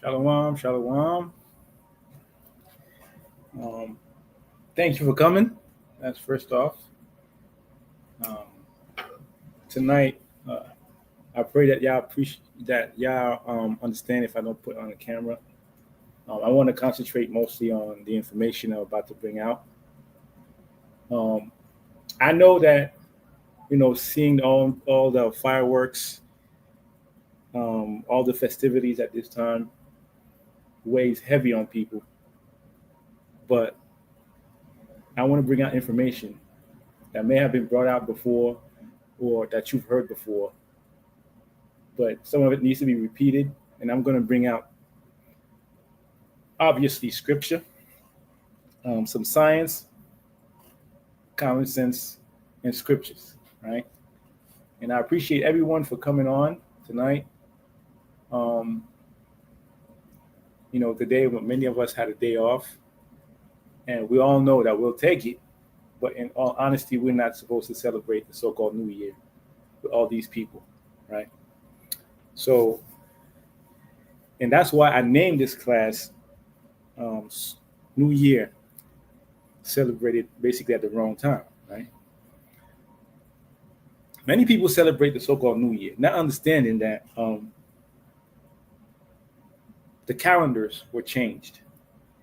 Shalom, shalom. Um, Thank you for coming. That's first off. Um, Tonight, I pray that y'all appreciate that y'all understand if I don't put on the camera. I want to concentrate mostly on the information I'm about to bring out. Um, I know that seeing all the fireworks, all the festivities at this time weighs heavy on people, but I want to bring out information that may have been brought out before or that you've heard before, but some of it needs to be repeated. And I'm going to bring out, obviously, scripture, some science, common sense, and scriptures, right? And I appreciate everyone for coming on tonight. Um, Today, when many of us had a day off, and we all know that we'll take it. But in all honesty, we're not supposed to celebrate the so called New Year with all these people, right? So, and that's why I named this class um, New Year celebrated basically at the wrong time, right? Many people celebrate the so-called New Year, not understanding that the calendars were changed.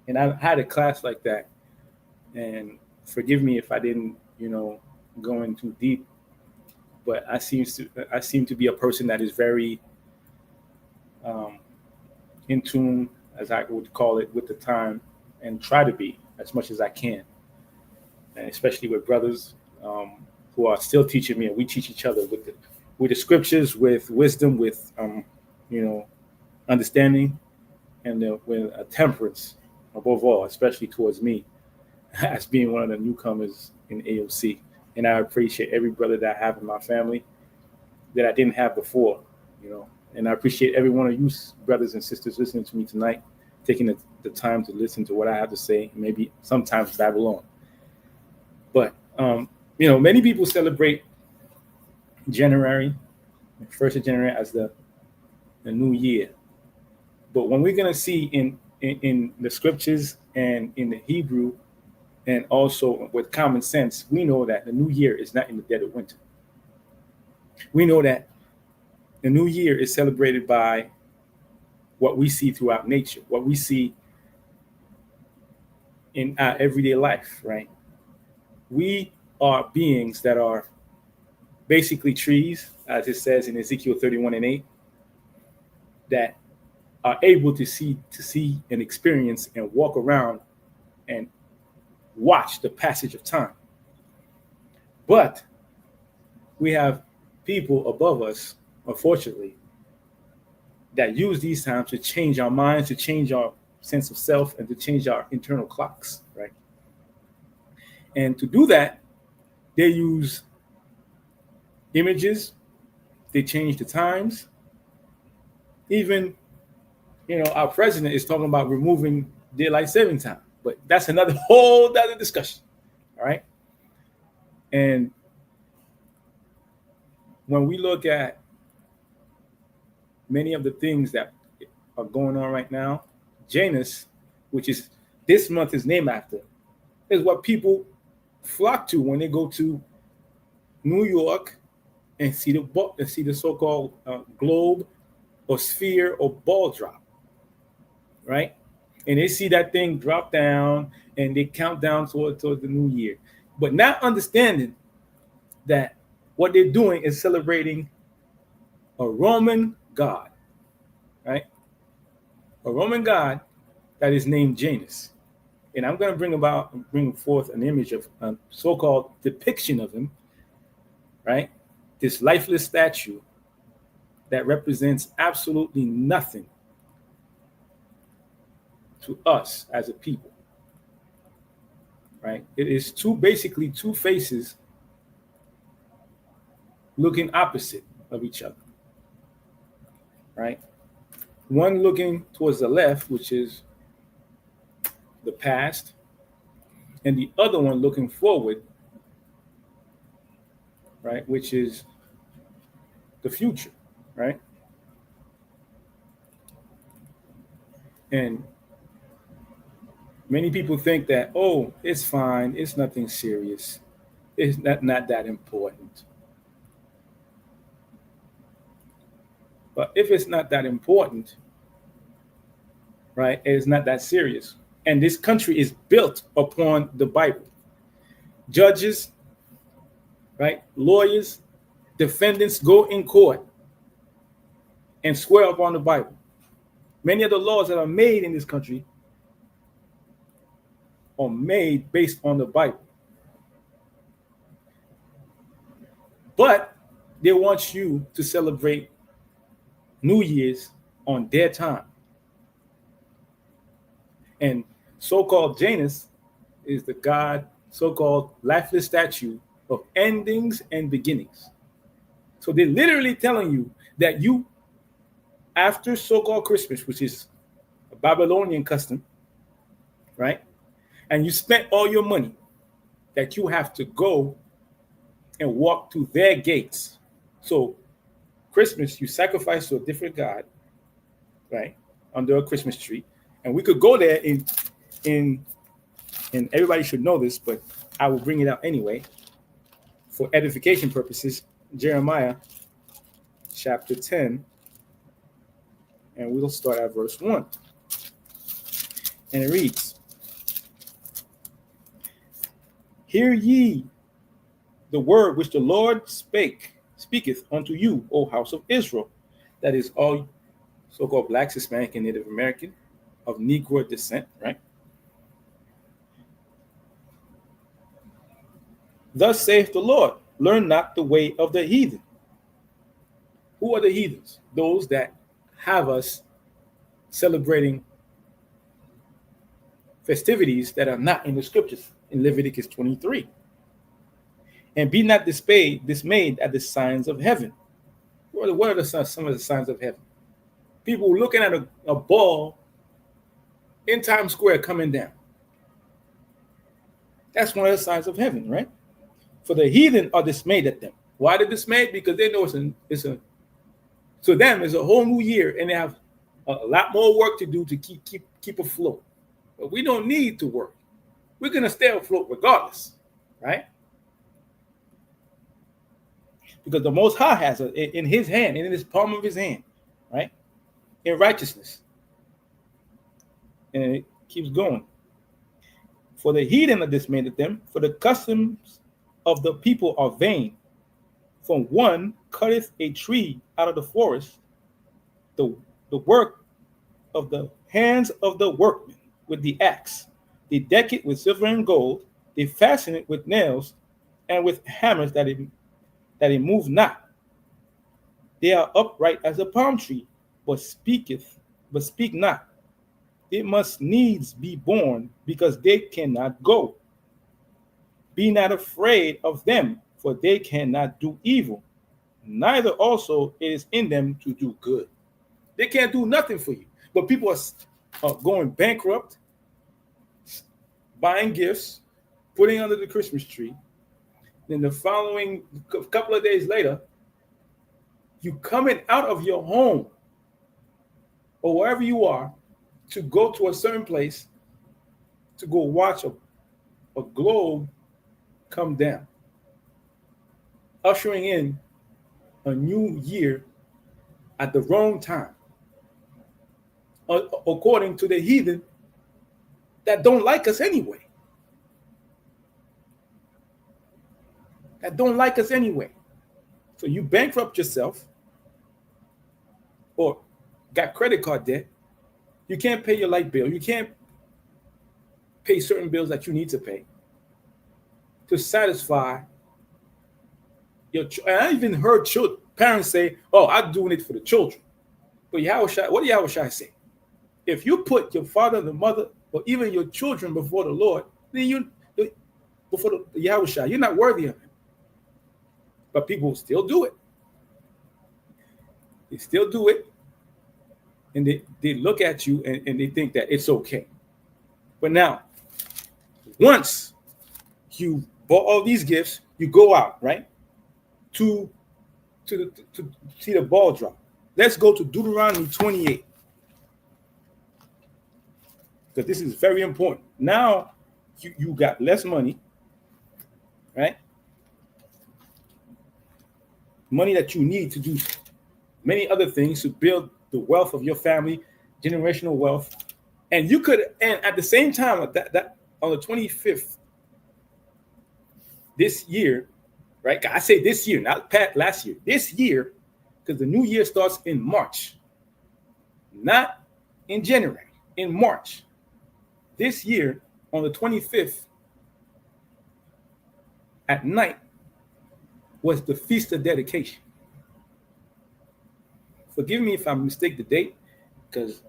And I had a class like that, and forgive me if I didn't, go in too deep, but I seem to be a person that is very um, in tune, as I would call it, with the time, and try to be as much as I can, and especially with brothers who are still teaching me, and we teach each other with the scriptures, with wisdom, with you know understanding, and with a temperance above all, especially towards me as being one of the newcomers in AOC. And I appreciate every brother that I have in my family that I didn't have before, you know. And I appreciate every one of you brothers and sisters listening to me tonight, taking the time to listen to what I have to say, maybe sometimes babble on. But many people celebrate January, 1st of January, as the new year. But when we're gonna see in the scriptures and in the Hebrew and also with common sense, we know that the new year is not in the dead of winter. We know that the new year is celebrated by what we see throughout nature, what we see in our everyday life, right? We are beings that are basically trees, as it says in Ezekiel 31:8, that are able to see and experience and walk around and watch the passage of time. But we have people above us, unfortunately, that use these times to change our minds, to change our sense of self, and to change our internal clocks, right? And to do that, they use images, they change the times. Even, our president is talking about removing daylight saving time, but that's another whole other discussion, all right? And when we look at many of the things that are going on right now, Janus, which is this month is named after, is what people flock to when they go to New York and see the so-called globe or sphere or ball drop, right? And they see that thing drop down and they count down toward the new year, but not understanding that what they're doing is celebrating a Roman god, right? A Roman god that is named Janus. And I'm going to bring forth an image of a so-called depiction of him, right? This lifeless statue that represents absolutely nothing to us as a people, right? It is basically two faces looking opposite of each other, right? One looking towards the left, which is the past, and the other one looking forward, right, which is the future, right? And many people think that, oh, it's fine, it's nothing serious, it's not that important. But if it's not that important, right, it's not that serious. And this country is built upon the Bible. Judges, right, lawyers, defendants go in court and swear upon the Bible. Many of the laws that are made in this country are made based on the Bible. But they want you to celebrate New Year's on their time. And so-called Janus is the god, so-called lifeless statue of endings and beginnings. So they're literally telling you that you, after so-called Christmas, which is a Babylonian custom, right? And you spent all your money, that you have to go and walk through their gates. So Christmas, you sacrifice to a different god, right, under a Christmas tree. And we could go there and everybody should know this, but I will bring it out anyway for edification purposes. Jeremiah chapter 10, and we'll start at verse 1. And it reads, "Hear ye the word which the Lord speaketh unto you, O house of Israel," that is all so-called Blacks, Hispanic, and Native American of Negro descent, right? "Thus saith the Lord, learn not the way of the heathen." Who are the heathens? Those that have us celebrating festivities that are not in the scriptures in Leviticus 23. "And be not dismayed at the signs of heaven." What are some of the signs of heaven? People looking at a ball in Times Square coming down. That's one of the signs of heaven, right? "For the heathen are dismayed at them." Why they're dismayed? Because they know to them it's a whole new year, and they have a lot more work to do to keep afloat. But we don't need to work. We're gonna stay afloat regardless, right? Because the Most High has it in His hand, in His palm of His hand, right? In righteousness. And it keeps going. "For the heathen are dismayed at them, for the customs of the people are vain. From one cutteth a tree out of the forest, the work of the hands of the workmen with the axe. They deck it with silver and gold, they fasten it with nails and with hammers that it move not. They are upright as a palm tree, but speak not. They must needs be born, because they cannot go. Be not afraid of them, for they cannot do evil, neither also it is in them to do good." They can't do nothing for you. But people are going bankrupt, buying gifts, putting under the Christmas tree. Then the following couple of days later, you coming out of your home or wherever you are to go to a certain place to go watch a globe come down, ushering in a new year at the wrong time, according to the heathen that don't like us anyway. So you bankrupt yourself or got credit card debt. You can't pay your light bill. You can't pay certain bills that you need to pay to satisfy your. And I even heard parents say, "Oh, I'm doing it for the children." But what did Yahushua say? If you put your father, the mother, or even your children before the Lord, then before the Yahushua, you're not worthy of Him. But people still do it. They still do it. And they look at you and they think that it's okay. But now, once you bought all these gifts, you go out, right? To see the ball drop. Let's go to Deuteronomy 28. because this is very important. Now you got less money, right? Money that you need to do many other things to build the wealth of your family, generational wealth. And you could, and at the same time, that on the 25th this year, right? I say this year, not last year, this year, because the new year starts in March, not in January, in March. This year, on the 25th at night, was the Feast of Dedication. Forgive me if I mistake the date, because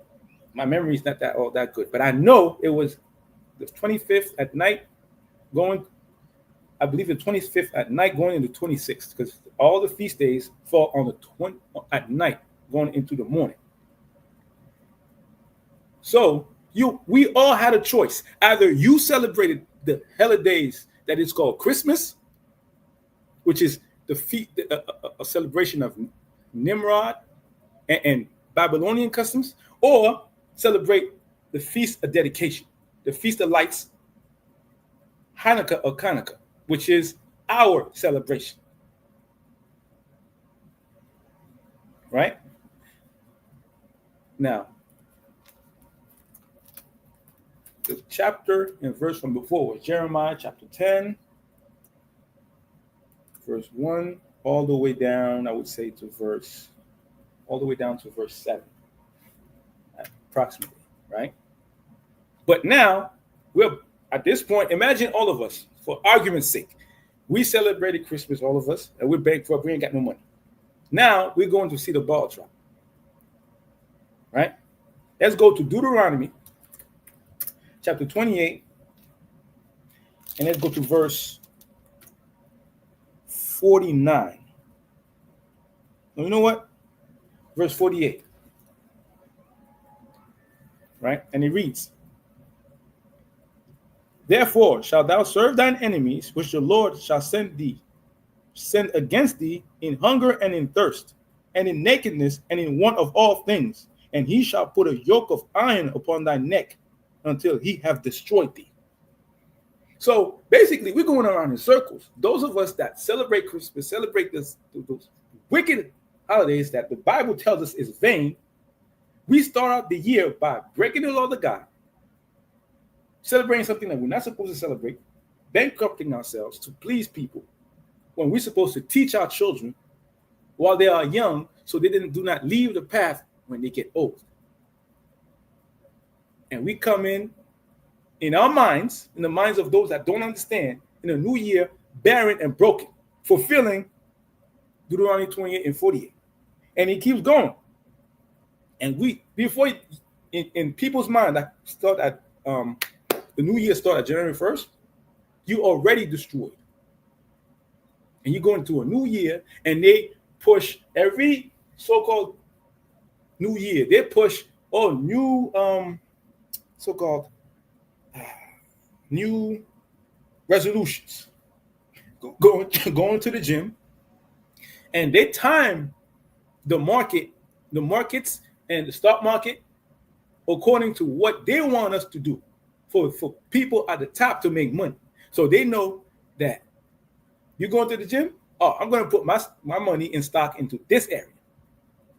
my memory is not all that good. But I know it was the 25th at night, I believe the 25th at night going into 26th, because all the feast days fall on the at night going into the morning. So we all had a choice. Either you celebrated the holidays that is called Christmas, which is a celebration of Nimrod and Babylonian customs, or celebrate the Feast of Dedication, the Feast of Lights, Hanukkah or Hanukkah, which is our celebration. Right? Now, the chapter and verse from before was Jeremiah chapter 10, verse 1, all the way down, I would say, to verse 7, approximately, right? But now, we're at this point, imagine all of us, for argument's sake, we celebrated Christmas, all of us, and we're bankrupt, we ain't got no money. Now, we're going to see the ball drop, right? Let's go to Deuteronomy chapter 28, and let's go to verse 49. You know what? Verse 48. Right? And it reads, "Therefore shalt thou serve thine enemies, which the Lord shall send against thee in hunger and in thirst, and in nakedness and in want of all things. And he shall put a yoke of iron upon thy neck until he have destroyed thee." So basically, we're going around in circles. Those of us that celebrate Christmas, celebrate those wicked holidays that the Bible tells us is vain, we start out the year by breaking the law of God, celebrating something that we're not supposed to celebrate, bankrupting ourselves to please people, when we're supposed to teach our children while they are young so they do not leave the path when they get old. And we come in our minds, in the minds of those that don't understand, in a new year, barren and broken, fulfilling Deuteronomy 28 and 48. And it keeps going. And in people's mind, that start at the new year start at January 1st, you already destroyed. And you go into a new year, and they push every so-called new year. They push new so-called new resolutions. Going to the gym, and they time the markets and the stock market according to what they want us to do for people at the top to make money. So they know that you're going to the gym. Oh, I'm going to put my money in stock into this area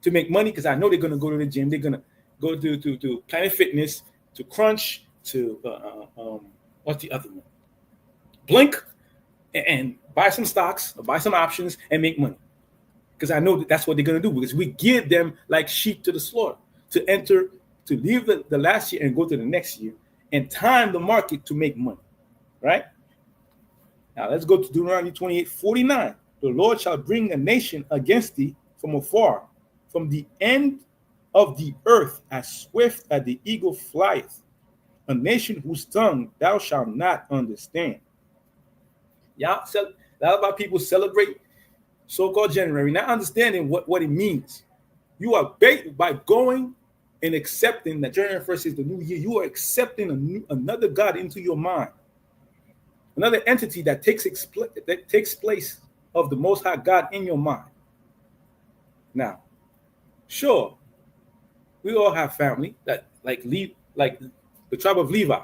to make money, because I know they're going to go to the gym. They're going to go to Planet Fitness, to Crunch, to what's the other one? Blink, and buy some stocks or buy some options and make money. Because I know that's what they're going to do, because we give them like sheep to the slaughter to leave the last year and go to the next year and time the market to make money, right? Now let's go to Deuteronomy 28:49. "The Lord shall bring a nation against thee from afar, from the end of the earth, as swift as the eagle flieth, a nation whose tongue thou shalt not understand." Yeah, a lot of people celebrate so-called January, not understanding what it means. You are by going and accepting that January 1st is the new year. You are accepting another God into your mind, another entity that takes place of the Most High God in your mind. Now, sure, we all have family that leave the tribe of Levi,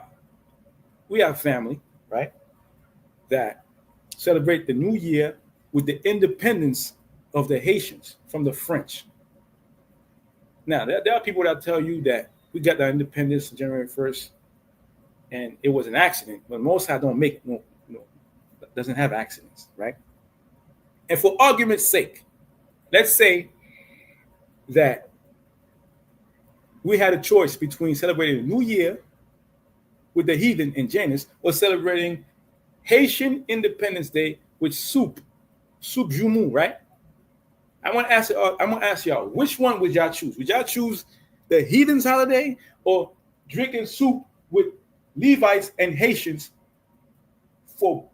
we have family, right, that celebrate the new year with the independence of the Haitians from the French. Now, there are people that tell you that we got our independence January 1st and it was an accident, but most I don't make doesn't have accidents, right? And for argument's sake, let's say that we had a choice between celebrating the New Year with the heathen in Janus or celebrating Haitian Independence Day with soup jumu, right? I'm gonna ask y'all, which one would y'all choose? Would y'all choose the heathens holiday or drinking soup with Levites and Haitians for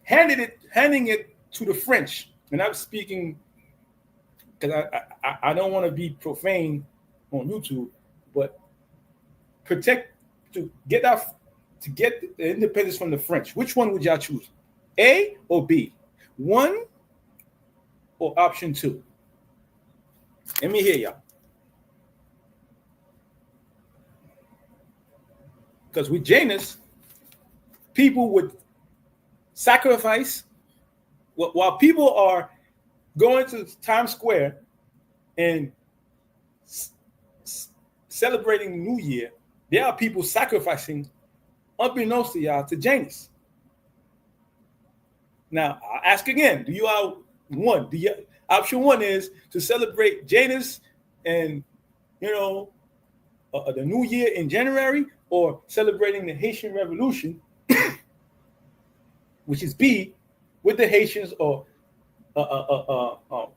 handing it to the French? And I'm speaking because I don't want to be profane on YouTube, but to get the independence from the French. Which one would y'all choose? A or B? One or option two? Let me hear y'all. Because with Janus, people would sacrifice while people are going to Times Square and celebrating New Year. There are people sacrificing, unbeknownst to y'all, to Janus. Now, I'll ask again, do you all one? Option one is to celebrate Janus and, the New Year in January, or celebrating the Haitian Revolution, which is B, with the Haitians, or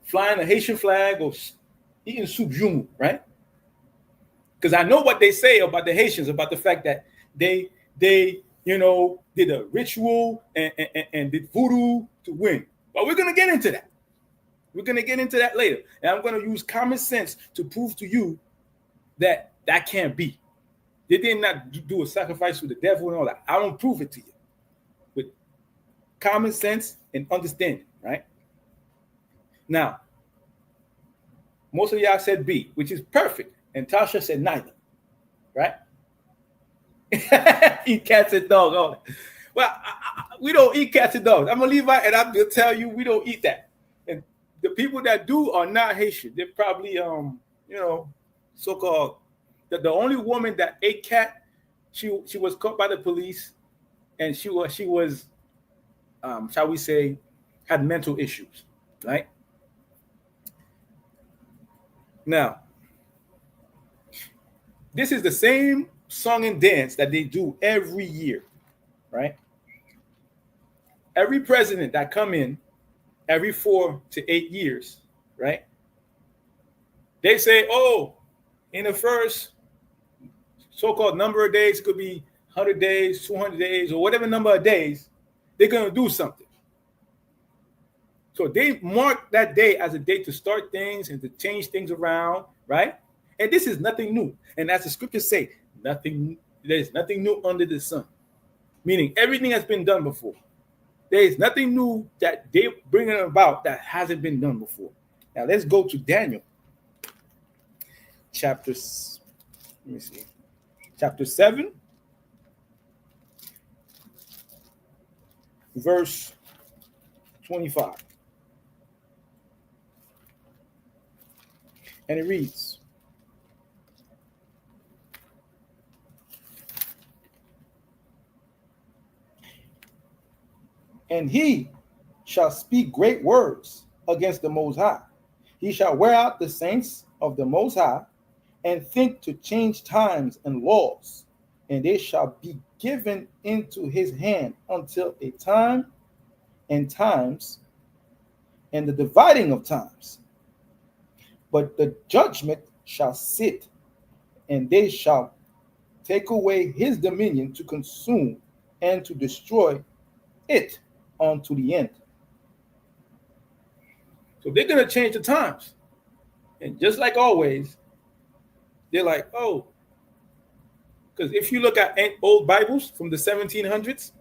flying a Haitian flag or eating soup jumu, right? Because I know what they say about the Haitians, about the fact that they did a ritual and did voodoo to win. But we're going to get into that. We're going to get into that later. And I'm going to use common sense to prove to you that can't be. They did not do a sacrifice with the devil and all that. I won't prove it to you with common sense and understanding, right? Now, most of y'all said B, which is perfect. And Tasha said neither, right? Eat cats and dogs. Oh. Well, we don't eat cats and dogs. I'm going to leave out and I'm going to tell you we don't eat that. And the people that do are not Haitian. They're probably, so-called, the only woman that ate cat, she was caught by the police and she was shall we say, had mental issues, right? Now, this is the same song and dance that they do every year, right? Every president that come in every 4 to 8 years, right? They say, in the first so-called number of days, could be 100 days, 200 days, or whatever number of days, they're going to do something. So they mark that day as a day to start things and to change things around, right? And this is nothing new. And as the scriptures say, there's nothing new under the sun. Meaning everything has been done before. There is nothing new that they're bringing about that hasn't been done before. Now let's go to Daniel. Chapter 7, verse 25. And it reads, and he shall speak great words against the Most High. He shall wear out the saints of the Most High and think to change times and laws, and they shall be given into his hand until a time and times and the dividing of times. But the judgment shall sit, and they shall take away his dominion to consume and to destroy it unto the end. So they're going to change the times. And just like always, they're like, because if you look at old Bibles from the 1700s,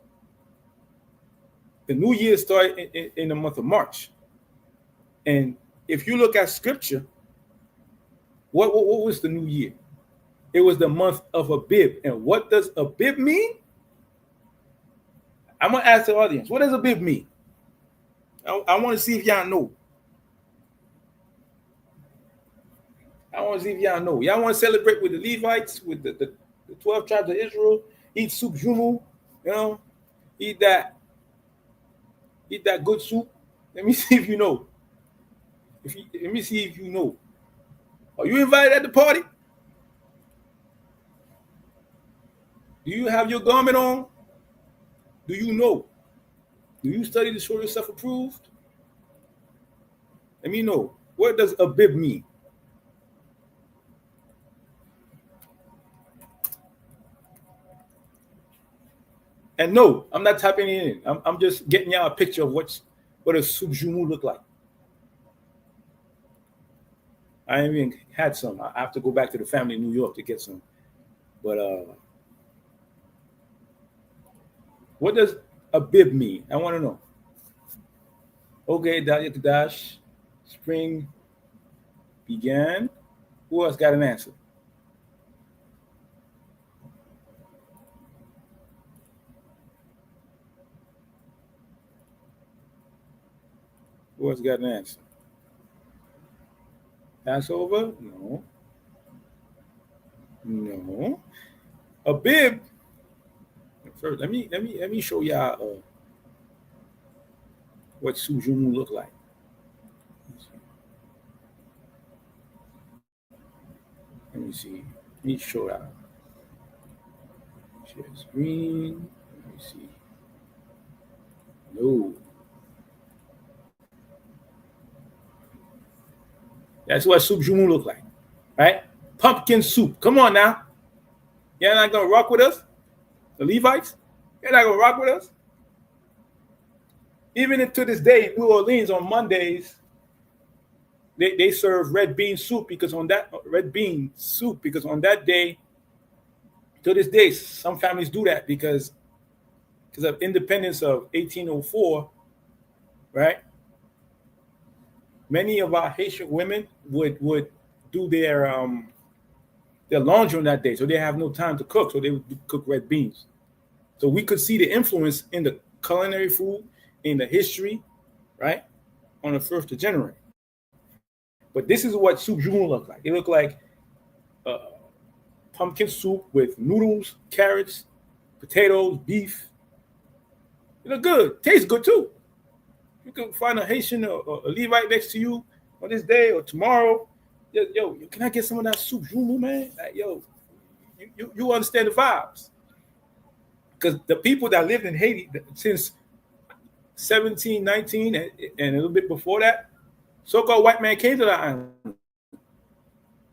the New Year started in the month of March. And if you look at scripture, what was the New Year? It was the month of Abib. And what does Abib mean? I'm going to ask the audience, what does Abib mean? I want to see if y'all know. I want to see if y'all know. Y'all want to celebrate with the Levites, with the 12 tribes of Israel, eat soup jumu, eat that good soup. Let me see if you know. Let me see if you know. Are you invited at the party? Do you have your garment on? Do you know? Do you study to show yourself approved? Let me know. What does Abib mean? And no, I'm not typing it in. I'm just getting y'all a picture of what a subjumu look like. I even had some. I have to go back to the family in New York to get some. But what does Abib mean? I want to know. Okay, Dash. Spring began. Who else got an answer? Who else got an answer? Passover? No. No. Abib. First, let me show y'all what Sujumu look like. Let me see. Let me show y'all. Share screen. Let me see. No. That's what soup jumu look like, right? Pumpkin soup. Come on now. You're not gonna rock with us, the Levites. You're not gonna rock with us. Even to this day, New Orleans on Mondays, they serve red bean soup because on that day, to this day, some families do that because of independence of 1804, right? Many of our Haitian women would do their laundry on that day, so they have no time to cook, so they would cook red beans. So we could see the influence in the culinary food, in the history, right, on the 1st of January. But this is what soup jumu look like. It looked like pumpkin soup with noodles, carrots, potatoes, beef. It look good. Tastes good too. You can find a Haitian or a Levite next to you on this day or tomorrow. Yo, can I get some of that soup jumu, man? Like, yo, you understand the vibes. Because the people that lived in Haiti since 1719 and a little bit before that, so-called white man came to the island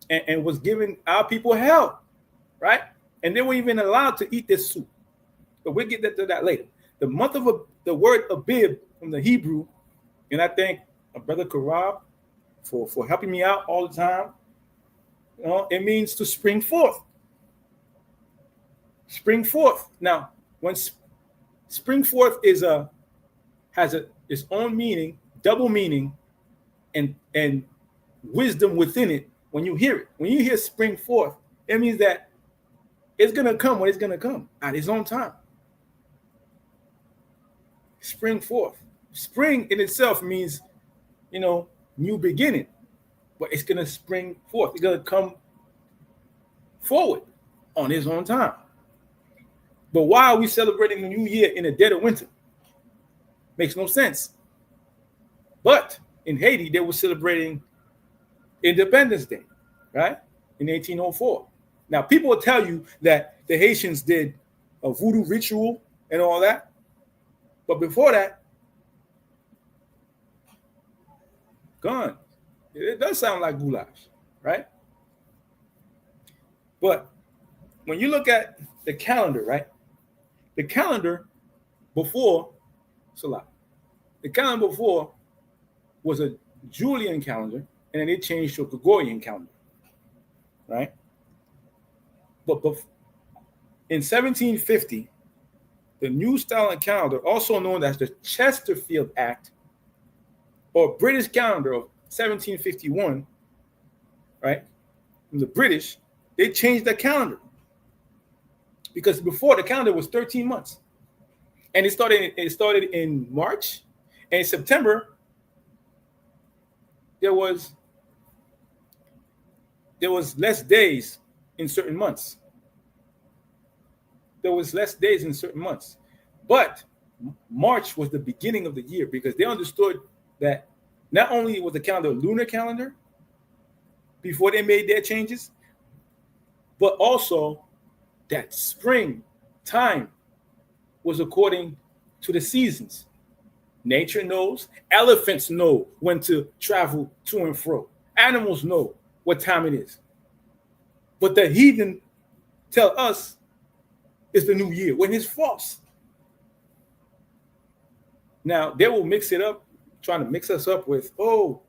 and was giving our people hell, right? And they were even allowed to eat this soup. But we'll get to that later. The month of the word Abib from the Hebrew, and I thank Brother Karab for helping me out all the time. It means to spring forth. Spring forth. Now, when spring forth has its own meaning, double meaning, and wisdom within it. When you hear it, when you hear spring forth, it means that it's gonna come when it's gonna come at its own time. Spring forth. Spring in itself means, new beginning, but it's gonna spring forth. It's gonna come forward on its own time. But why are we celebrating the new year in the dead of winter? Makes no sense. But in Haiti, they were celebrating Independence Day, right? In 1804. Now, people will tell you that the Haitians did a voodoo ritual and all that. But before that, gone. It does sound like goulash, right? But when you look at the calendar, right? The calendar before Salah, the calendar before was a Julian calendar, and then it changed to a Gregorian calendar, right? But in 1750, the New Stalin calendar, also known as the Chesterfield Act, or British calendar of 1751, right? From the British, They changed the calendar because before the calendar was 13 months, and it started in March, and in September there was less days in certain months. There was less days in certain months, but March was the beginning of the year because they understood that not only was the calendar a lunar calendar before they made their changes, but also that spring time was according to the seasons. Nature knows, elephants know when to travel to and fro, animals know what time it is. But the heathen tell us it's the new year when it's false. Now they will mix it up, trying to mix us up with, oh,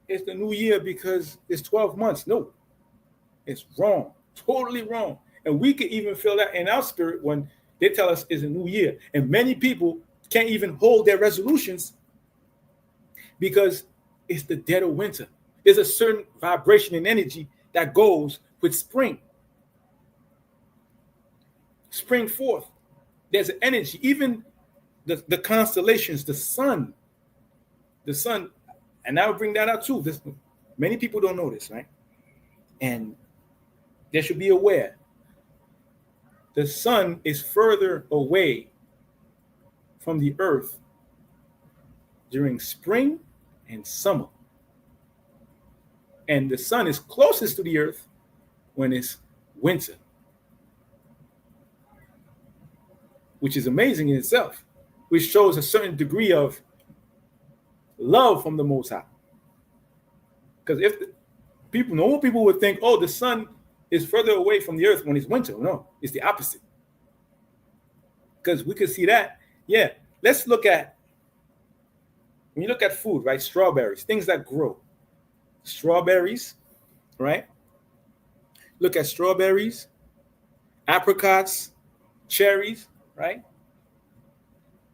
it's the new year because it's 12 months. No, it's wrong, totally wrong. And we can even feel that in our spirit when they tell us it's a new year. And many people can't even hold their resolutions because it's the dead of winter. There's a certain vibration and energy that goes with spring. Spring forth. There's an energy. Even the constellations, the sun, and I'll bring that out too. Many people don't know this, right? And they should be aware. The sun is further away from the earth during spring and summer. And the sun is closest to the earth when it's winter, which is amazing in itself, which shows a certain degree of love from the Most High. Because if normal people would think, oh, the sun is further away from the earth when it's winter. No, it's the opposite. Because we could see that. Yeah, let's look at, when you look at food, right? Strawberries, things that grow. Strawberries, right? Look at strawberries, apricots, cherries, right?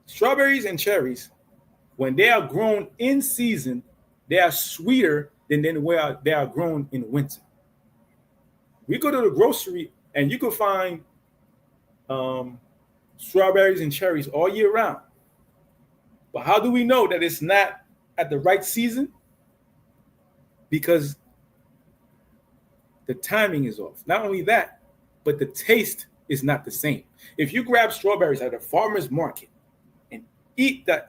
Strawberries and cherries, when they are grown in season, they are sweeter than where they are grown in winter. We go to the grocery and you can find strawberries and cherries all year round. But how do we know that it's not at the right season? Because the timing is off. Not only that, but the taste is not the same. If you grab strawberries at a farmer's market and eat the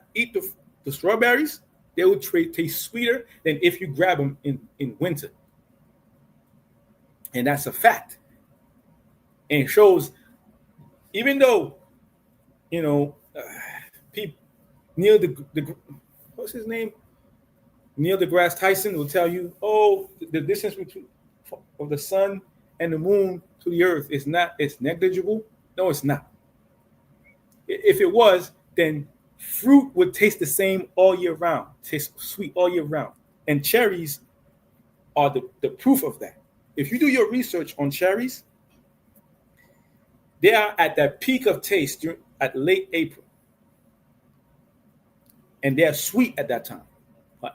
strawberries, they will taste sweeter than if you grab them in winter. And that's a fact. And it shows, even though, people, what's his name? Neil deGrasse Tyson will tell you, oh, the distance between of the sun and the moon to the earth it's negligible. No, it's not. If it was, then fruit would taste the same all year round, taste sweet all year round. And cherries are the proof of that. If you do your research on cherries, they are at that peak of taste at late April. And they are sweet at that time.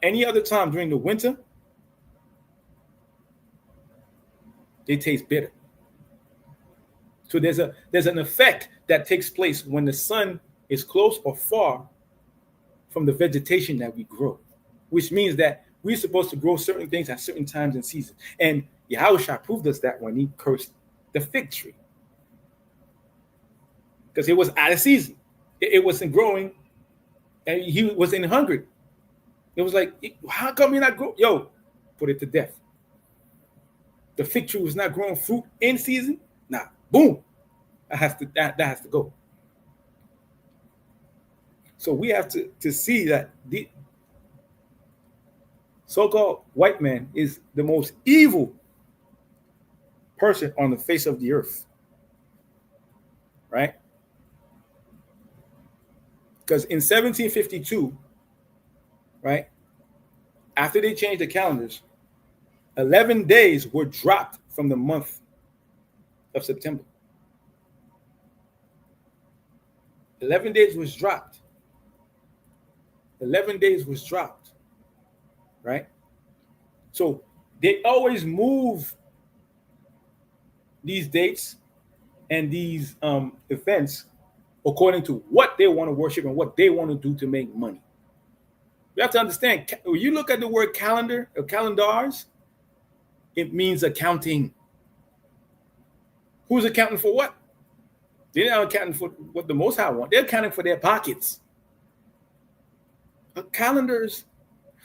Any other time during the winter, they taste bitter. So there's an effect that takes place when the sun is close or far from the vegetation that we grow, which means that we're supposed to grow certain things at certain times and seasons. And Yahushua proved us that when he cursed the fig tree. Because it was out of season. It wasn't growing, and he wasn't hungry. It was like, how come you're not growing? Yo, put it to death. The fig tree was not growing fruit in season. Nah, boom. That has to go. So we have to see that the so-called white man is the most evil person on the face of the earth. Right? Because in 1752, right, after they changed the calendars, 11 days were dropped from the month of September. 11 days was dropped. 11 days was dropped, right? So they always move these dates and these events according to what they want to worship and what they want to do to make money. You have to understand, when you look at the word calendar or calendars, it means accounting. Who's accounting for what? They're not accounting for what the Most High want. They're accounting for their pockets. Calendars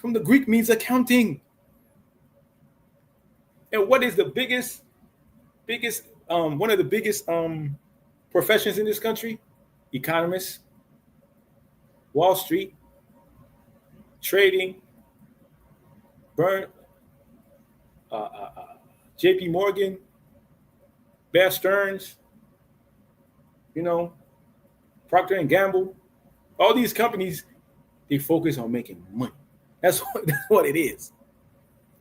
from the Greek means accounting. And what is the biggest, one of the biggest professions in this country? Economists, Wall Street, trading, J.P. Morgan, Bear Stearns, Procter and Gamble. All these companies, they focus on making money. That's what it is.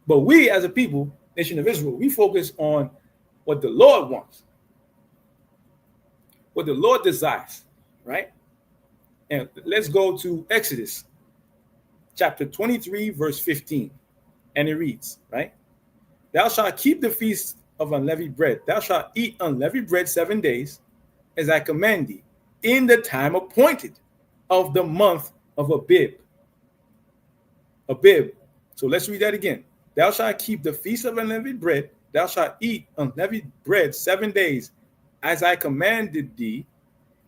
But we, as a people, nation of Israel, we focus on what the Lord wants, what the Lord desires, right? And let's go to Exodus chapter 23, verse 15. And it reads, right? Thou shalt keep the feast of unleavened bread. Thou shalt eat unleavened bread 7 days, as I command thee, in the time appointed of the month of Abib. Abib. So let's read that again. Thou shalt keep the feast of unleavened bread. Thou shalt eat unleavened bread 7 days, as I commanded thee,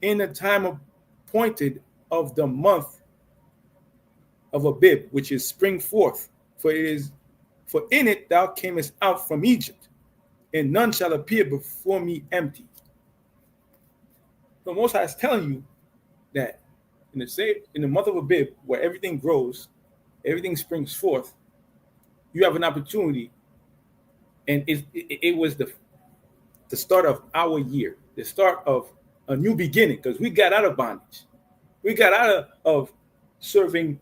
in the time appointed of the month of Abib, which is spring forth. For in it thou camest out from Egypt, and none shall appear before me empty. So Most High is telling you that in the month of Abib, where everything grows, everything springs forth, you have an opportunity, and it was the start of our year, the start of a new beginning, because we got out of bondage. We got out of serving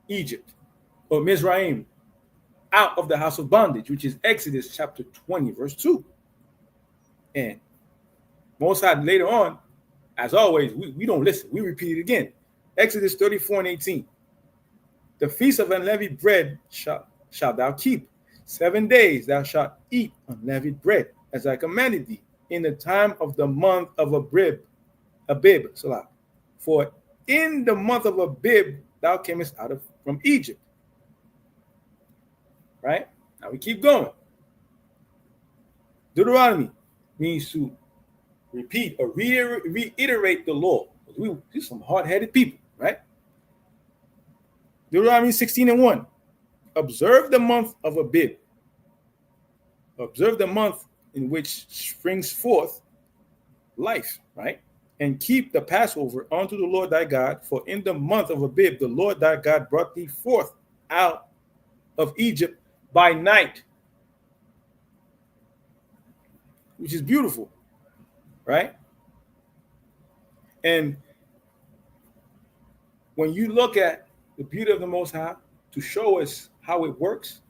Egypt or Mizraim, out of the house of bondage, which is Exodus chapter 20, verse 2. And Most High later on, as always, we don't listen. We repeat it again. Exodus 34 and 18. The feast of unleavened bread shalt thou keep. 7 days thou shalt eat unleavened bread, as I commanded thee, in the time of the month of Abib. For in the month of Abib thou camest out from Egypt. Right? Now we keep going. Deuteronomy means to repeat or reiterate the law. We're some hard-headed people, right? Deuteronomy 16 and 1. Observe the month of Abib. Observe the month in which springs forth life, right? And keep the Passover unto the Lord thy God, for in the month of Abib the Lord thy God brought thee forth out of Egypt by night, which is beautiful, right? And when you look at the beauty of the Most High to show us how it works,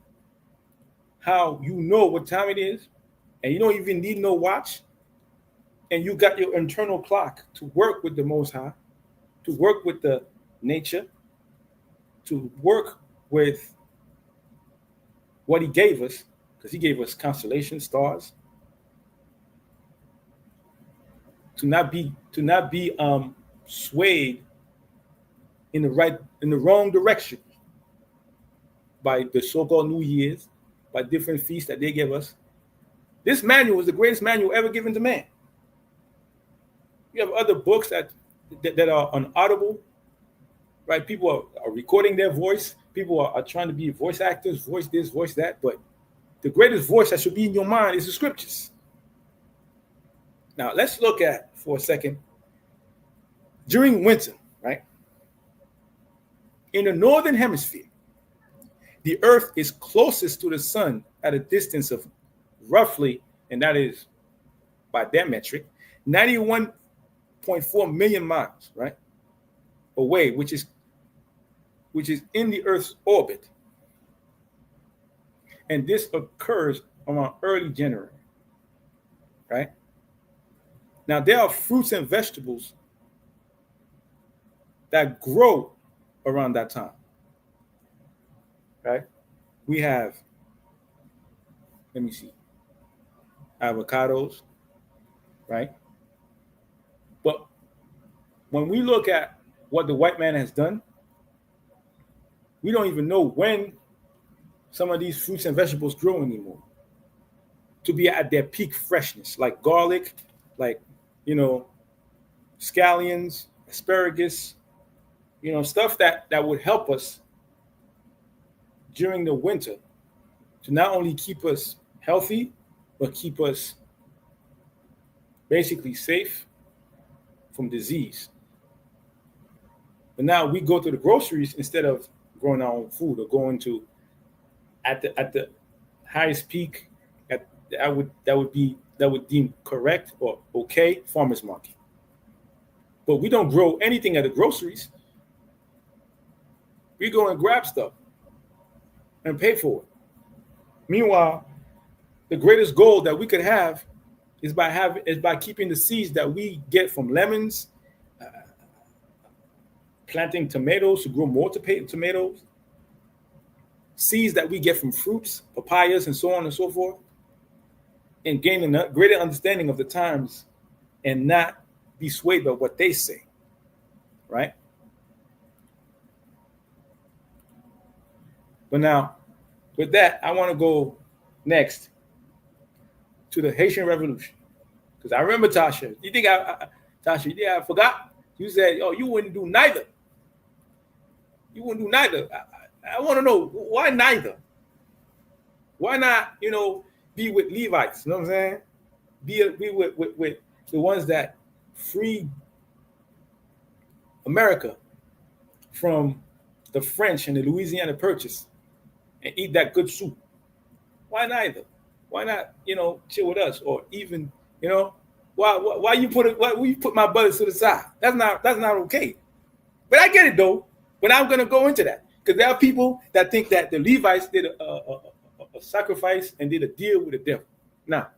how you know what time it is, and you don't even need no watch, and you got your internal clock to work with the Most High, to work with the nature, to work with what he gave us, because he gave us constellations, stars, to not be swayed in the wrong direction by the so-called New Year's, by different feasts that they give us. This manual is the greatest manual ever given to man. You have other books that are on Audible, right? People are recording their voice. People are trying to be voice actors, voice this, voice that. But the greatest voice that should be in your mind is the scriptures. Now, let's look at, for a second, during winter, right? In the northern hemisphere, the earth is closest to the sun at a distance of roughly, and that is by that metric, 91.4 million miles, right? Away, which is in the Earth's orbit. And this occurs around early January, right? Now, there are fruits and vegetables that grow around that time, right? We have, let me see. avocados, right? But when we look at what the white man has done, we don't even know when some of these fruits and vegetables grow anymore to be at their peak freshness, like garlic, like, you know, scallions, asparagus, you know, stuff that would help us during the winter to not only keep us healthy, but keep us basically safe from disease. But now we go to the groceries instead of growing our own food or going to at the highest peak at that would deem correct or okay farmers market. But we don't grow anything at the groceries. We go and grab stuff and pay for it. Meanwhile, the greatest goal that we could have is by keeping the seeds that we get from lemons, planting tomatoes to grow more tomatoes, seeds that we get from fruits, papayas, and so on and so forth, and gaining a greater understanding of the times and not be swayed by what they say, right? But now, with that, I want to go next to the Haitian Revolution. Because I remember Tasha. Tasha, you think I forgot? You said, oh, you wouldn't do neither. You wouldn't do neither. I want to know, why neither? Why not, you know, be with Levites? You know what I'm saying? Be with the ones that freed America from the French and the Louisiana Purchase and eat that good soup. Why neither? Why not, you know, chill with us, or even, you know, why you put my brothers to the side? That's not okay. But I get it though. But I'm gonna go into that because there are people that think that the Levites did a sacrifice and did a deal with the devil. Now,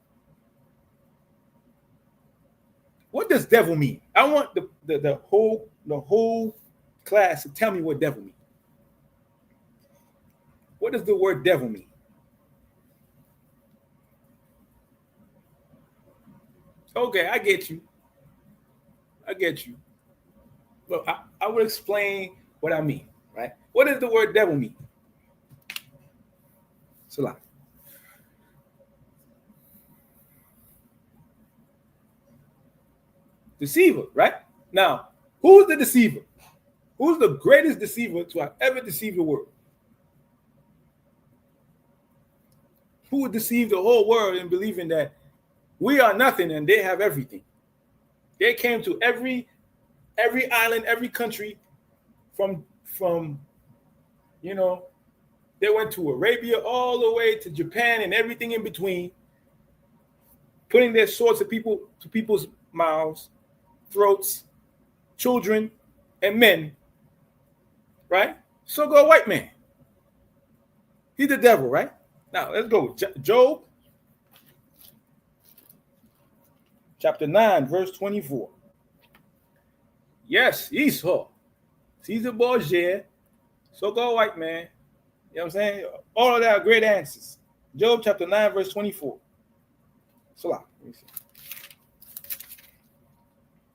what does devil mean? I want the whole class to tell me what devil means. What does the word devil mean? Okay, I get you. But I will explain what I mean, right? What does the word devil mean? Salah. Deceiver, right? Now, who's the deceiver? Who's the greatest deceiver to have ever deceived the world? Who would deceive the whole world in believing that we are nothing and they have everything? They came to every island, every country from you know, they went to Arabia all the way to Japan and everything in between, putting their swords to people's mouths, throats, children, and men, right? So go white man. He's the devil, right? Now let's go. Job chapter 9, verse 24. Yes, Esau, Caesar Borgia, so go white man. You know what I'm saying? All of that are great answers. Job chapter 9, verse 24. Salah.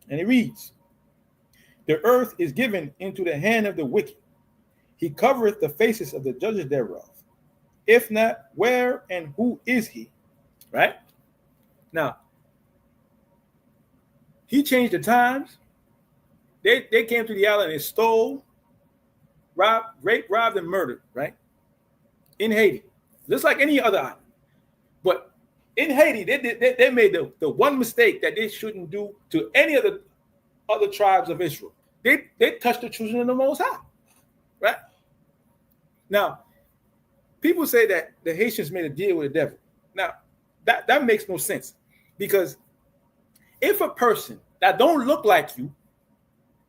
And it reads, the earth is given into the hand of the wicked. He covereth the faces of the judges thereof. If not, where and who is he? Right? Now, he changed the times. They came to the island and stole, raped, robbed, and murdered, right? In Haiti, just like any other island. But in Haiti, they made the one mistake that they shouldn't do to any of the other tribes of Israel. They touched the children of the Most High, right? Now, people say that the Haitians made a deal with the devil. Now, that makes no sense, because if a person that don't look like you,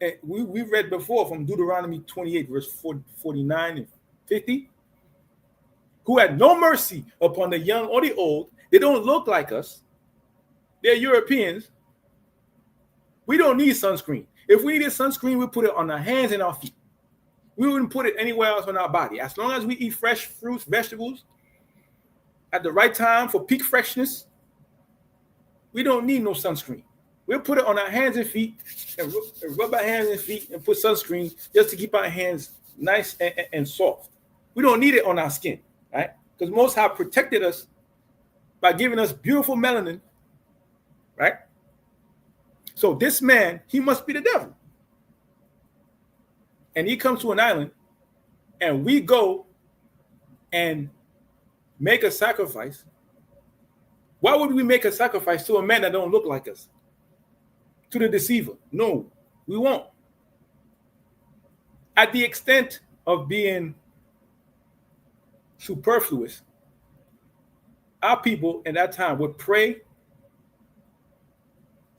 and we read before from Deuteronomy 28, verse 49 and 50, who had no mercy upon the young or the old, they don't look like us, they're Europeans, we don't need sunscreen. If we needed sunscreen, we put it on our hands and our feet. We wouldn't put it anywhere else on our body. As long as we eat fresh fruits, vegetables, at the right time for peak freshness, We don't need no sunscreen. We'll put it on our hands and feet and rub our hands and feet and put sunscreen just to keep our hands nice and soft. We don't need it on our skin, right? Because Most High protected us by giving us beautiful melanin, right? So this man, he must be the devil. And he comes to an island, and we go and make a sacrifice. Why would we make a sacrifice to a man that don't look like us? To the deceiver? No, we won't. At the extent of being superfluous, our people in that time would pray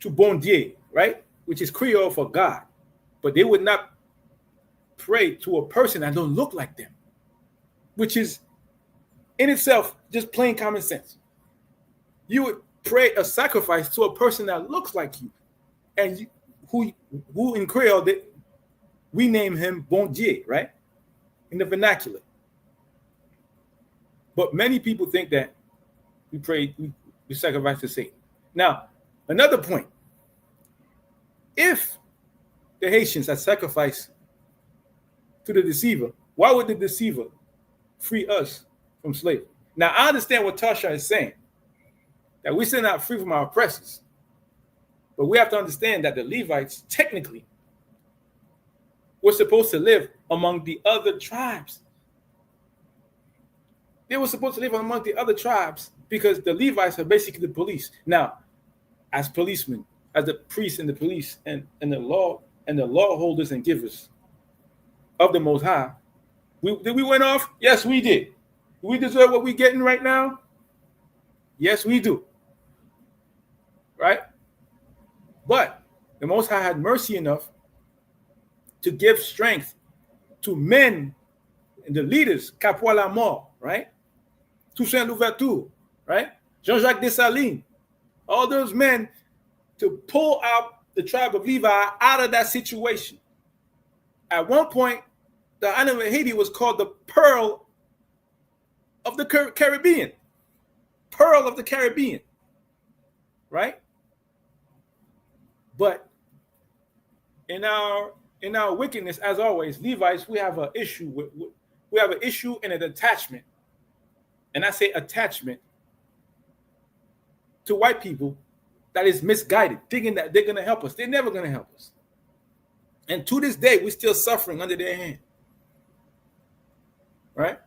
to bon Dieu, right? Which is Creole for God. But they would not pray to a person that don't look like them, which is in itself just plain common sense. You would pray a sacrifice to a person that looks like you, and you, who in Creole we name him bon Dieu, right? In the vernacular. But many people think that we sacrifice to Satan. Now, another point. If the Haitians had sacrificed to the deceiver, why would the deceiver free us from slavery? Now, I understand what Tasha is saying, that we're still not free from our oppressors. But we have to understand that the Levites technically were supposed to live among the other tribes. They were supposed to live among the other tribes because the Levites are basically the police. Now, as policemen, as the priests and the police and the law holders and givers of the Most High, did we went off? Yes, we did. Do we deserve what we're getting right now? Yes, we do. Right? But the Most High had mercy enough to give strength to men and the leaders, Capois la Mort, right? Toussaint Louverture, right? Jean-Jacques Dessalines, all those men to pull out the tribe of Levi out of that situation. At one point, the island of Haiti was called the Pearl of the Caribbean. Pearl of the Caribbean, right? But in our wickedness, as always, Levites, we have an issue and an attachment. And I say attachment to white people that is misguided, thinking that they're going to help us. They're never going to help us. And to this day, we're still suffering under their hand. Right?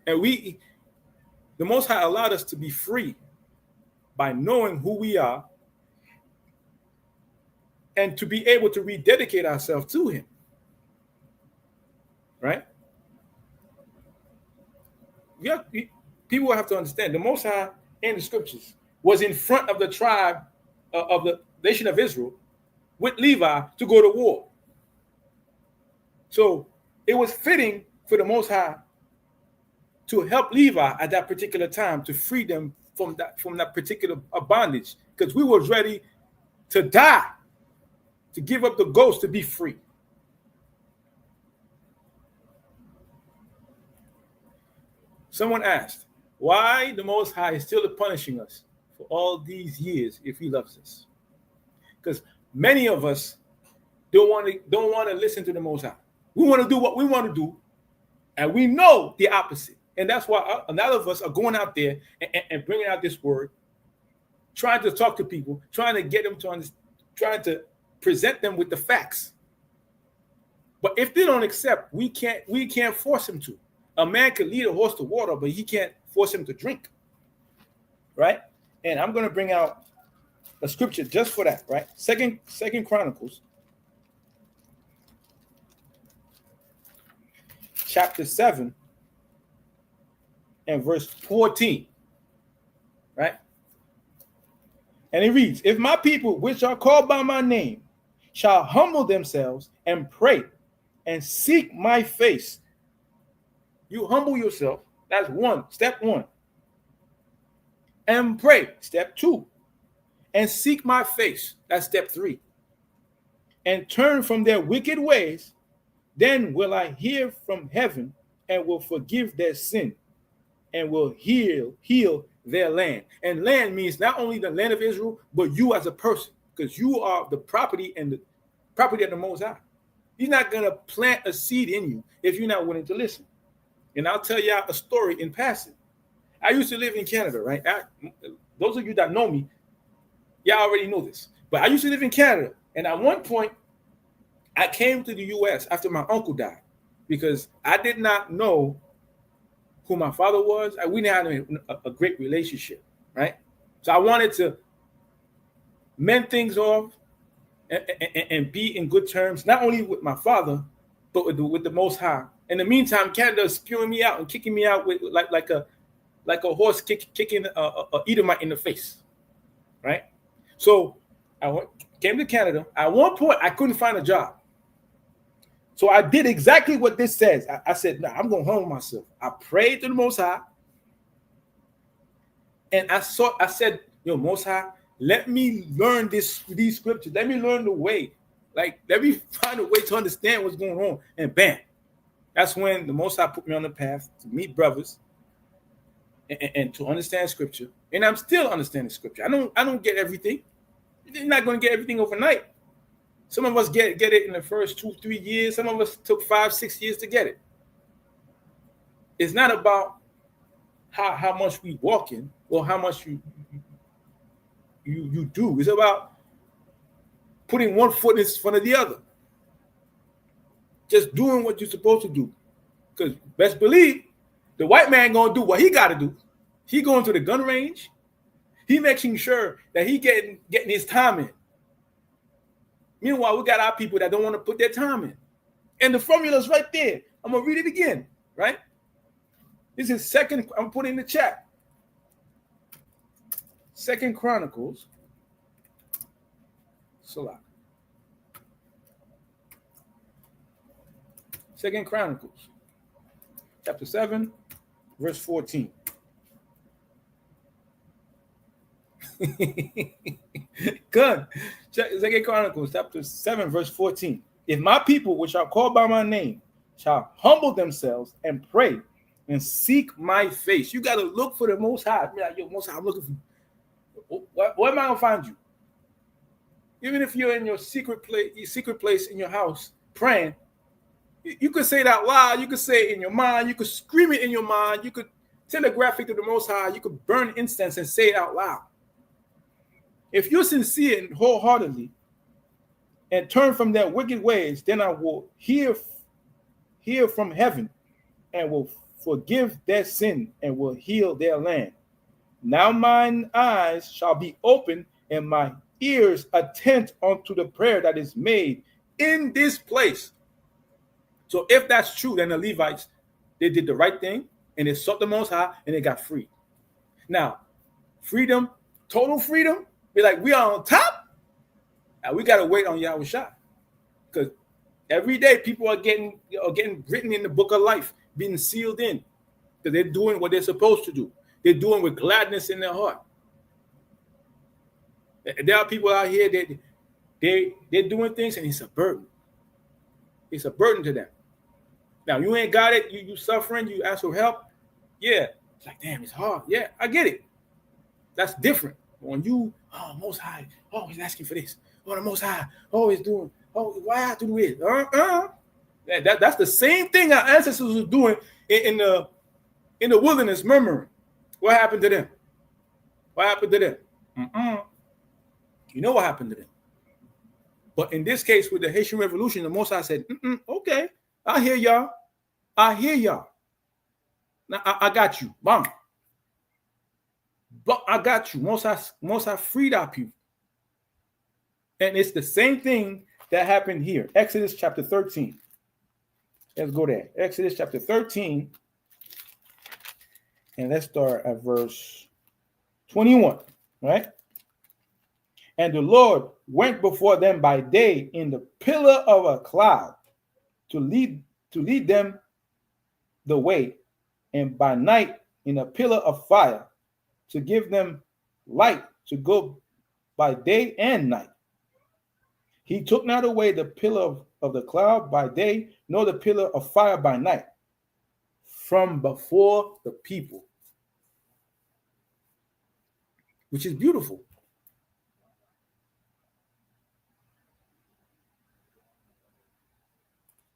And the Most High allowed us to be free by knowing who we are and to be able to rededicate ourselves to Him. Right? People have to understand the Most High in the scriptures was in front of the tribe of the nation of Israel with Levi to go to war. So it was fitting for the Most High to help Levi at that particular time to free them from that particular bondage, because we were ready to die, to give up the ghost to be free. Someone asked, why the Most High is still punishing us for all these years if He loves us? Because many of us don't want to listen to the Most High. We want to do what we want to do, and we know the opposite. And that's why a lot of us are going out there and bringing out this word, trying to talk to people, trying to get them to understand, trying to present them with the facts. But if they don't accept, we can't force them to. A man can lead a horse to water, but he can't force him to drink. Right? And I'm going to bring out a scripture just for that, right? Second Chronicles, chapter 7, and verse 14. Right? And it reads, if my people, which are called by my name, shall humble themselves and pray and seek my face. You humble yourself. That's step one. And pray, step 2. And seek my face. That's step 3. And turn from their wicked ways. Then will I hear from heaven and will forgive their sin and will heal their land. And land means not only the land of Israel, but you as a person, because you are the property and the property of the Most High. He's not going to plant a seed in you if you're not willing to listen. And I'll tell y'all a story in passing. I used to live in Canada, right? Those of you that know me, y'all already know this. But I used to live in Canada. And at one point, I came to the U.S. after my uncle died because I did not know who my father was. We didn't have a great relationship, right? So I wanted to mend things off and be in good terms, not only with my father, but with the Most High. In the meantime, Canada is spewing me out and kicking me out with like a horse kicking a Edomite in the face, right? So I came to Canada. At one point, I couldn't find a job. So I did exactly what this says. I said, no, I'm going to humble myself. I prayed to the Most High. And I said, Most High, let me learn these scriptures. Let me learn the way. Like, let me find a way to understand what's going on. And bam, that's when the Most High put me on the path to meet brothers and to understand scripture. And I'm still understanding scripture. I don't get everything. You're not going to get everything overnight. Some of us get it in the first 2-3 years. Some of us took 5-6 years to get it. It's not about how much we walk in or how much you do. It's about putting one foot in front of the other. Just doing what you're supposed to do. Because best believe the white man gonna do what he gotta do. He going to the gun range. He making sure that he getting his time in. Meanwhile, we got our people that don't want to put their time in. And the formula's right there. I'm going to read it again, right? This is second, I'm putting in the chat. 2 Chronicles. Salah. 2 Chronicles. Chapter 7, verse 14. Good. 2 Chronicles chapter 7, verse 14. If my people, which are called by my name, shall humble themselves and pray and seek my face. You got to look for the Most High. Be like, Most High, I'm looking for you. Where am I going to find you? Even if you're in your secret place in your house praying, you could say it out loud. You could say it in your mind. You could scream it in your mind. You could telegraph it to the Most High. You could burn incense and say it out loud. If you're sincere and wholeheartedly and turn from their wicked ways, then I will hear from heaven and will forgive their sin and will heal their land. Now mine eyes shall be open and my ears attent unto the prayer that is made in this place. So if that's true, then the Levites, they did the right thing and they sought the Most High and they got free. Now, freedom, total freedom, be like, we are on top. And we got to wait on Yahushua. Because every day people are getting written in the book of life, being sealed in. Because they're doing what they're supposed to do. They're doing with gladness in their heart. There are people out here that they're doing things and it's a burden. It's a burden to them. Now, you ain't got it. You suffering. You ask for help. Yeah. It's like, damn, it's hard. Yeah, I get it. That's different. When you, Most High, he's asking for this. The Most High, he's doing, why I have to do this? That's the same thing our ancestors were doing in the wilderness, murmuring. What happened to them? What happened to them? You know what happened to them. But in this case, with the Haitian Revolution, the Most High said, okay, I hear y'all. Now, I got you. Bam. But I got you. Most High freed our people. And it's the same thing that happened here. Exodus chapter 13. Let's go there. Exodus chapter 13. And let's start at verse 21. Right? And the Lord went before them by day in the pillar of a cloud to lead them the way, and by night in a pillar of fire to give them light to go by day and night. He took not away the pillar of the cloud by day, nor the pillar of fire by night from before the people. which is beautiful.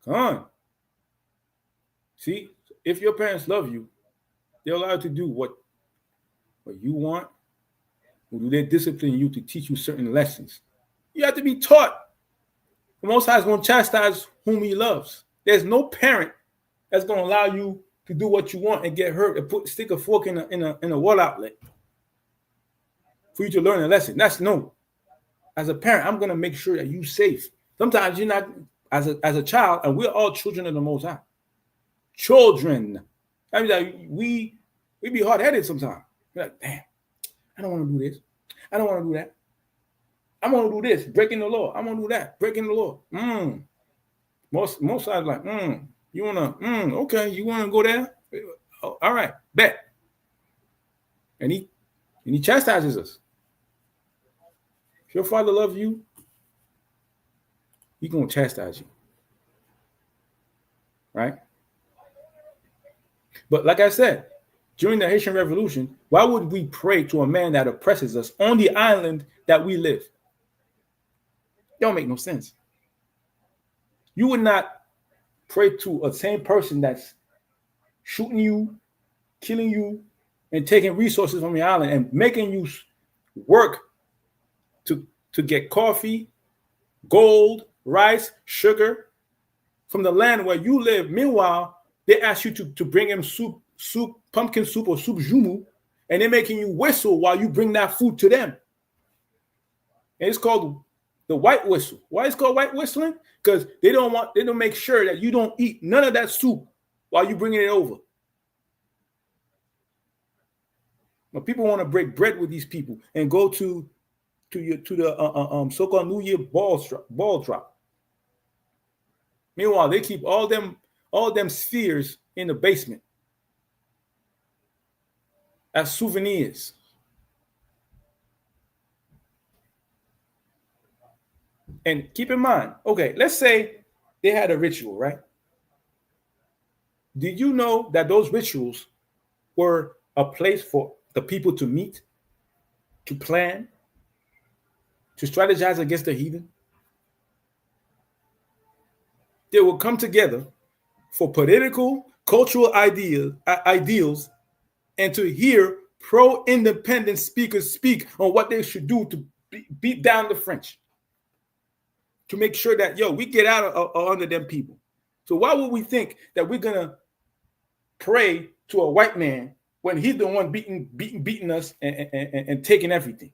Come on. See, if your parents love you, they're allowed to do what you want, or do they discipline you to teach you certain lessons? You have to be taught. The Most High is going to chastise whom He loves. There's no parent that's going to allow you to do what you want and get hurt and stick a fork in a wall outlet for you to learn a lesson. That's no. As a parent, I'm going to make sure that you're safe. Sometimes you're not, as a child, and we're all children of the Most High. Children. I mean, like, we be hard-headed sometimes. We're like, damn, I don't want to do this. I don't want to do that. I want to do this, breaking the law. I want to do that, breaking the law. Most times like, you want to, okay, you want to go there? Oh, all right, bet. And he chastises us. If your father loves you, he's going to chastise you. Right? But like I said, during the Haitian Revolution, why would we pray to a man that oppresses us on the island that we live? It don't make no sense. You would not pray to a same person that's shooting you, killing you, and taking resources from your island and making you work to get coffee, gold, rice, sugar from the land where you live. Meanwhile, they ask you to bring them soup, pumpkin soup or soup jumu, and they're making you whistle while you bring that food to them. And it's called the white whistle. Why it's called white whistling? Because they don't make sure that you don't eat none of that soup while you're bringing it over. But people want to break bread with these people and go to the so-called New Year ball drop. Meanwhile, they keep all them spheres in the basement as souvenirs. And keep in mind, okay, let's say they had a ritual, right? Did you know that those rituals were a place for the people to meet, to plan, to strategize against the heathen? They will come together for political, cultural ideals, and to hear pro-independent speakers speak on what they should do to beat down the French, to make sure that, we get out of under them people. So why would we think that we're going to pray to a white man when he's the one beating us and taking everything?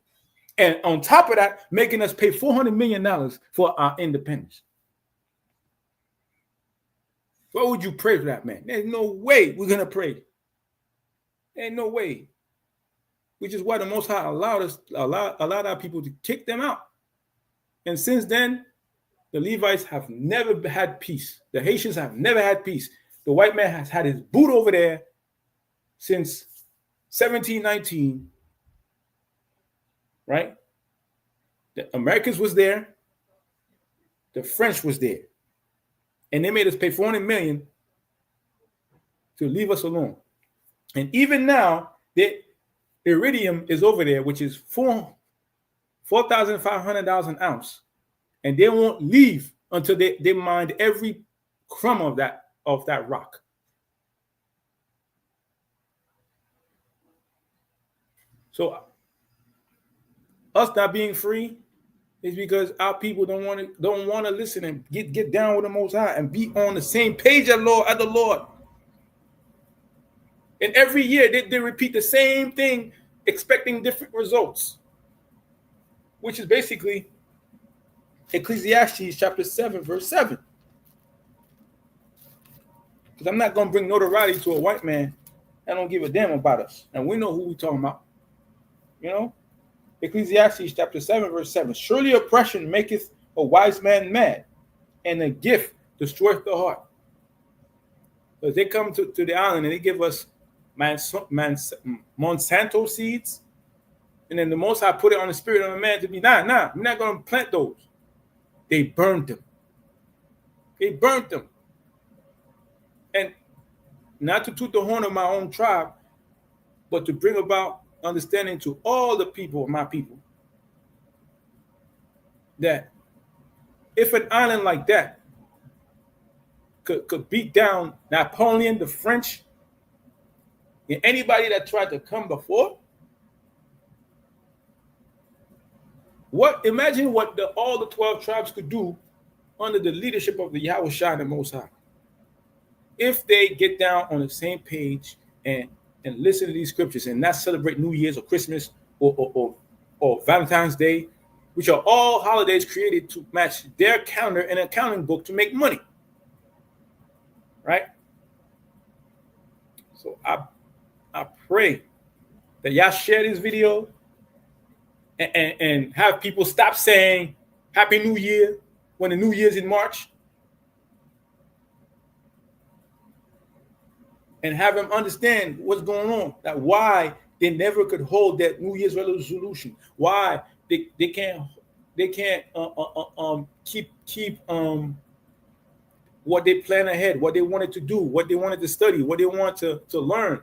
And on top of that, making us pay $400 million for our independence. Why would you pray for that man? There's no way we're going to pray. Ain't no way. Which is why the Most High allowed our people to kick them out. And since then, the Levites have never had peace. The Haitians have never had peace. The white man has had his boot over there since 1719, right? The Americans was there. The French was there. And they made us pay $400 million to leave us alone. And even now, the iridium is over there, which is $4,500 an ounce. And they won't leave until they mine every crumb of that rock. So us not being free is because our people don't want to listen and get down with the Most High and be on the same page as the Lord. And every year they repeat the same thing, expecting different results, which is basically Ecclesiastes chapter 7, verse 7. Because I'm not going to bring notoriety to a white man that don't give a damn about us. And we know who we're talking about. Ecclesiastes chapter 7, verse 7. Surely oppression maketh a wise man mad, and a gift destroyeth the heart. So they come to the island and they give us Monsanto seeds. And then the Most High put it on the spirit of a man to be, we're not going to plant those. They burned them. And not to toot the horn of my own tribe, but to bring about understanding to all the people, my people, that if an island like that could beat down Napoleon, the French, and anybody that tried to come before, imagine what all the 12 tribes could do under the leadership of the Yahweh Shai, the Most High. If they get down on the same page and listen to these scriptures and not celebrate New Year's or Christmas or Valentine's Day, which are all holidays created to match their calendar and accounting book to make money. Right? So I pray that y'all share this video and have people stop saying Happy New Year when the New Year's in March. And have them understand what's going on, that why they never could hold that New Year's resolution, why they can't keep what they plan ahead, what they wanted to do, what they wanted to study, what they want to learn,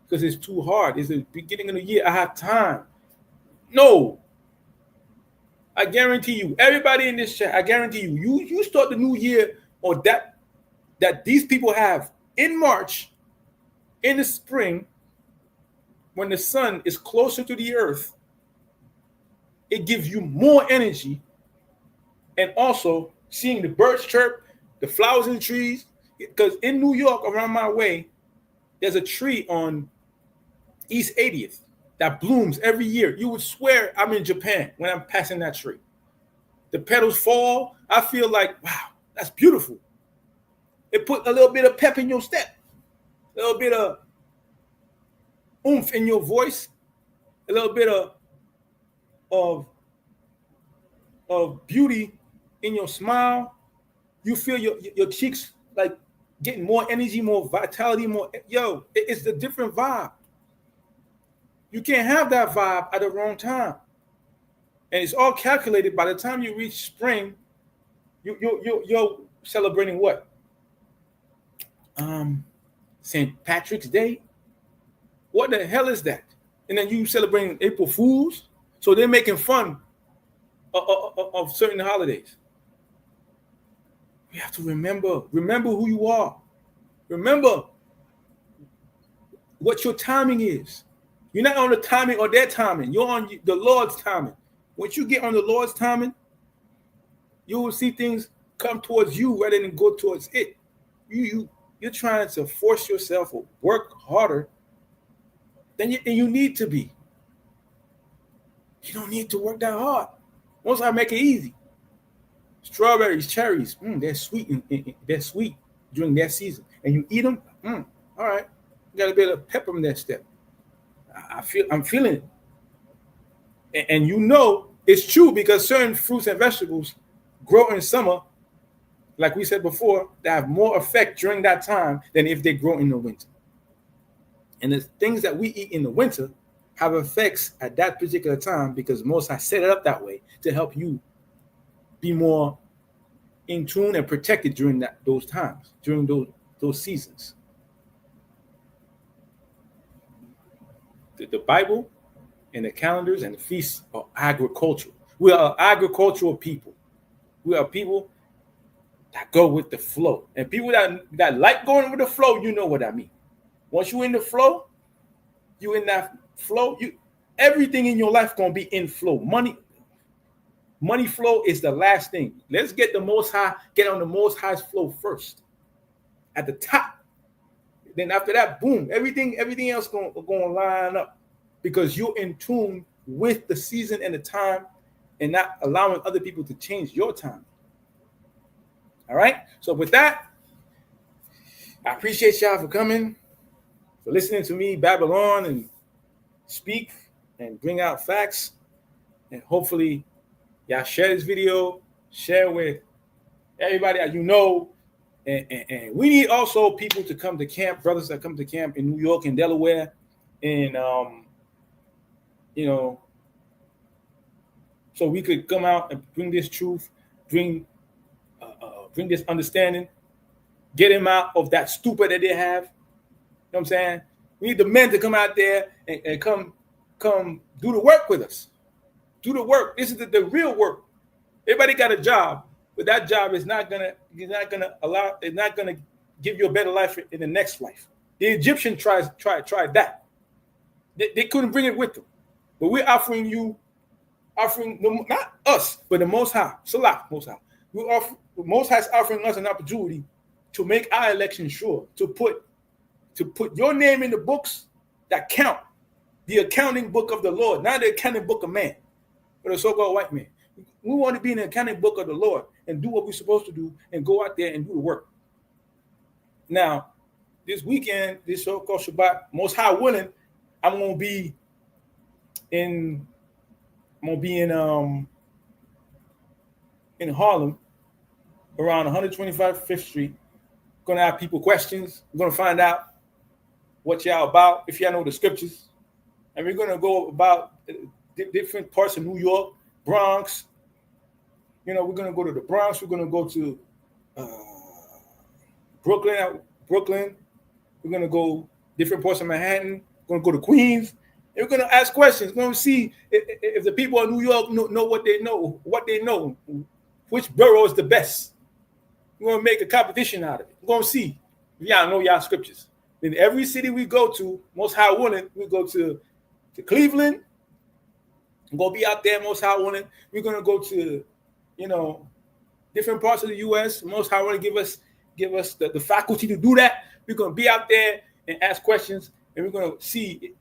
because it's too hard. It's the beginning of the year. I have time. No. I guarantee you, everybody in this chat, I guarantee you start the new year or that these people have in March, in the spring, when the sun is closer to the earth, it gives you more energy. And also seeing the birds chirp, the flowers in the trees, because in New York, around my way, there's a tree on East 80th that blooms every year. You would swear I'm in Japan when I'm passing that tree. The petals fall. I feel like, wow, that's beautiful. It put a little bit of pep in your step, a little bit of oomph in your voice, a little bit of beauty in your smile. You feel your cheeks like getting more energy, more vitality, more. It's a different vibe. You can't have that vibe at the wrong time. And it's all calculated. By the time you reach spring, you're celebrating what? St. Patrick's Day? What the hell is that? And then you celebrating April Fools? So they're making fun of certain holidays. You have to remember who you are. Remember what your timing is. You're not on the timing or their timing. You're on the Lord's timing. Once you get on the Lord's timing, you will see things come towards you rather than go towards it. You're trying to force yourself or work harder than you need to be. You don't need to work that hard. Once I make it easy. Strawberries, cherries, they're sweet. They're sweet during that season, and you eat them. All right, you got a bit of pepper in that step. I'm feeling it, and you know it's true because certain fruits and vegetables grow in summer, like we said before, that have more effect during that time than if they grow in the winter. And the things that we eat in the winter have effects at that particular time because Most High set it up that way to help you be more in tune and protected during those times, during those seasons. The Bible and the calendars and the feasts are agricultural. We are agricultural people. We are people that go with the flow. And people that like going with the flow, you know what I mean. Once you're in the flow, everything in your life gonna be in flow. Money flow is the last thing. Let's get the Most High, get on the Most High's flow first, at the top. Then after that, boom, everything else going to line up because you're in tune with the season and the time, and not allowing other people to change your time. All right. So with that, I appreciate y'all for coming, for listening to me Babylon and speak and bring out facts, and hopefully y'all share this video, share with everybody that you know. And we need also people to come to camp, brothers that come to camp in New York and Delaware. And, so we could come out and bring this truth, bring this understanding, get him out of that stupor that they have. You know what I'm saying? We need the men to come out there and come come do the work with us. Do the work. This is the real work. Everybody got a job, but that job is not gonna give you a better life in the next life. The Egyptian tried that. They couldn't bring it with them. But we're offering not us, but the Most High, Salah, Most High. The Most High is offering us an opportunity to make our election sure, to put your name in the books that count, the accounting book of the Lord, not the accounting book of man, or the so-called white man. We want to be in the accounting book of the Lord and do what we're supposed to do and go out there and do the work. Now, this weekend, this so-called Shabbat, Most High willing, I'm gonna be in Harlem, around 125 Fifth Street. Gonna have people questions. We're gonna find out what y'all about, if y'all know the scriptures, and we're gonna go about different parts of New York, Bronx. You know, we're gonna go to the Bronx. We're gonna go to Brooklyn. We're gonna go different parts of Manhattan. We're gonna go to Queens. And we're gonna ask questions. We're gonna see if the people in New York know what they know, which borough is the best. We're gonna make a competition out of it. We're gonna see if y'all know y'all scriptures. In every city we go to, Most High willing, we go to Cleveland. We're gonna be out there, Most High willing. We're gonna go to, different parts of the U.S. Most High willing give us the faculty to do that. We're gonna be out there and ask questions, and we're gonna see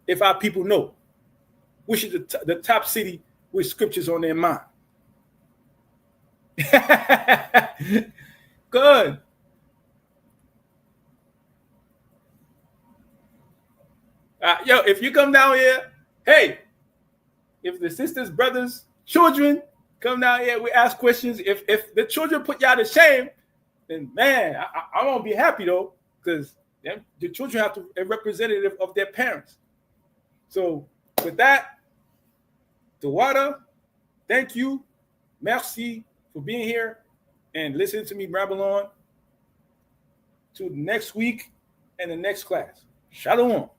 if our people know which is the top city with scriptures on their mind. Good. If you come down here, hey, if the sisters, brothers, children come down here, we ask questions. If the children put y'all to shame, then man, I won't be happy though, because the children have to be a representative of their parents. So with that, Tawada, thank you. Merci for being here and listening to me ramble on. To next week and the next class. Shalom.